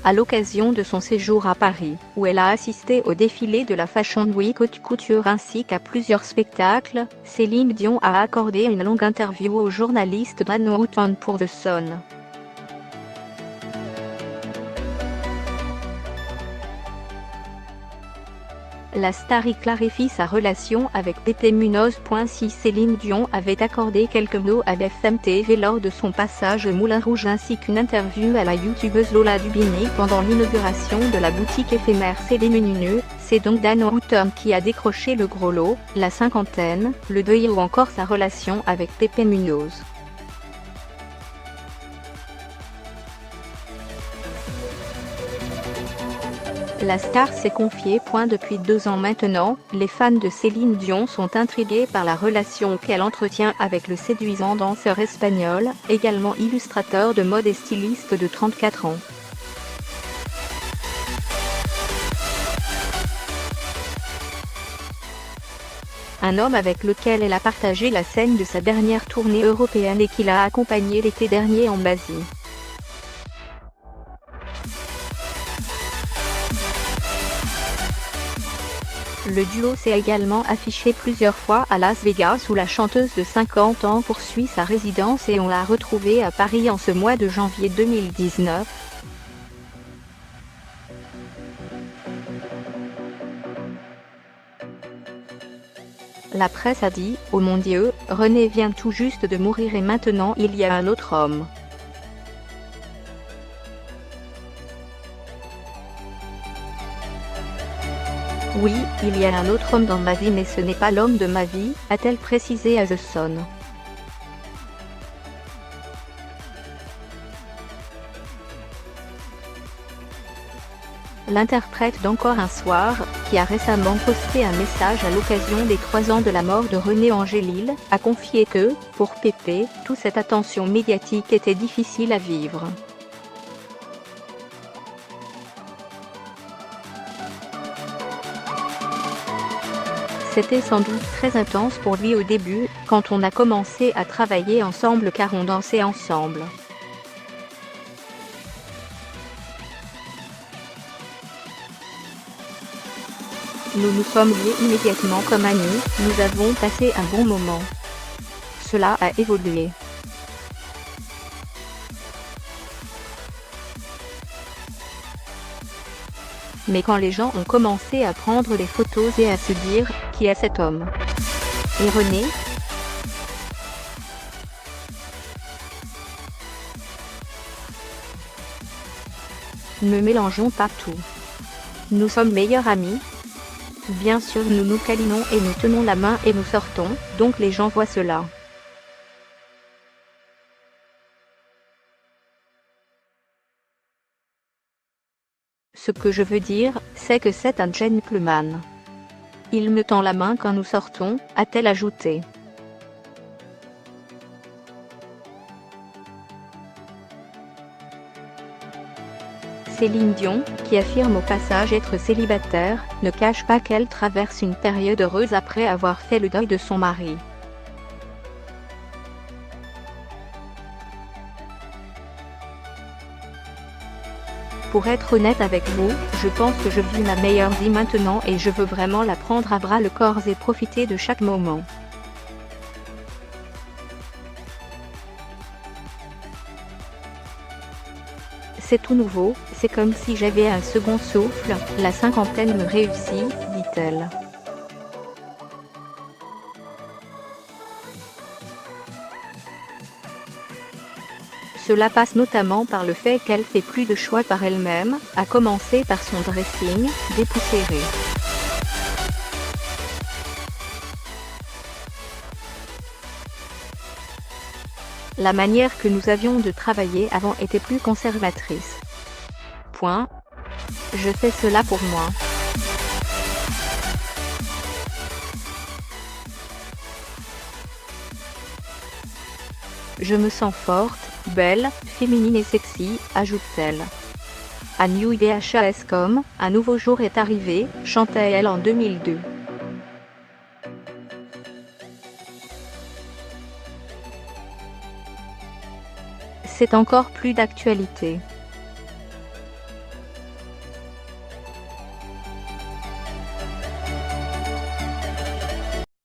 à l'occasion de son séjour à Paris, où elle a assisté au défilé de la Fashion Week Haute Couture ainsi qu'à plusieurs spectacles. Céline Dion a accordé une longue interview au journaliste Dan Houghton pour The Sun. La star y clarifie sa relation avec Pepe Munoz. Si Céline Dion avait accordé quelques mots à BFM TV lors de son passage au Moulin Rouge ainsi qu'une interview à la youtubeuse Lola Dubini pendant l'inauguration de la boutique éphémère Céline, c'est donc Dan Houghton qui a décroché le gros lot, la cinquantaine, le deuil ou encore sa relation avec Pepe Munoz. La star s'est confiée. Depuis 2 ans maintenant, les fans de Céline Dion sont intrigués par la relation qu'elle entretient avec le séduisant danseur espagnol, également illustrateur de mode et styliste de 34 ans. Un homme avec lequel elle a partagé la scène de sa dernière tournée européenne et qui l'a accompagné l'été dernier en Asie. Le duo s'est également affiché plusieurs fois à Las Vegas où la chanteuse de 50 ans poursuit sa résidence et on l'a retrouvée à Paris en ce mois de janvier 2019. La presse a dit « Oh mon Dieu, René vient tout juste de mourir et maintenant il y a un autre homme ». Oui, il y a un autre homme dans ma vie mais ce n'est pas l'homme de ma vie, a-t-elle précisé à The Sun. L'interprète d'Encore un soir, qui a récemment posté un message à l'occasion des 3 ans de la mort de René Angélil, a confié que, pour Pépé, toute cette attention médiatique était difficile à vivre. C'était sans doute très intense pour lui au début, quand on a commencé à travailler ensemble car on dansait ensemble. Nous nous sommes liés immédiatement comme amis, nous avons passé un bon moment. Cela a évolué. Mais quand les gens ont commencé à prendre des photos et à se dire « Qui est cet homme ? Et René ?» Ne mélangeons pas tout. Nous sommes meilleurs amis. Bien sûr nous nous câlinons et nous tenons la main et nous sortons, donc les gens voient cela. Ce que je veux dire, c'est que c'est un gentleman. Il me tend la main quand nous sortons, a-t-elle ajouté. Céline Dion, qui affirme au passage être célibataire, ne cache pas qu'elle traverse une période heureuse après avoir fait le deuil de son mari. Pour être honnête avec vous, je pense que je vis ma meilleure vie maintenant et je veux vraiment la prendre à bras le corps et profiter de chaque moment. C'est tout nouveau, c'est comme si j'avais un second souffle, la cinquantaine me réussit, dit-elle. Cela passe notamment par le fait qu'elle fait plus de choix par elle-même, à commencer par son dressing, dépoussiéré. La manière que nous avions de travailler avant était plus conservatrice. Point. Je fais cela pour moi. Je me sens forte, belle, féminine et sexy, ajoute-t-elle. À New IBHAS.com, un nouveau jour est arrivé, chantait-elle en 2002. C'est encore plus d'actualité.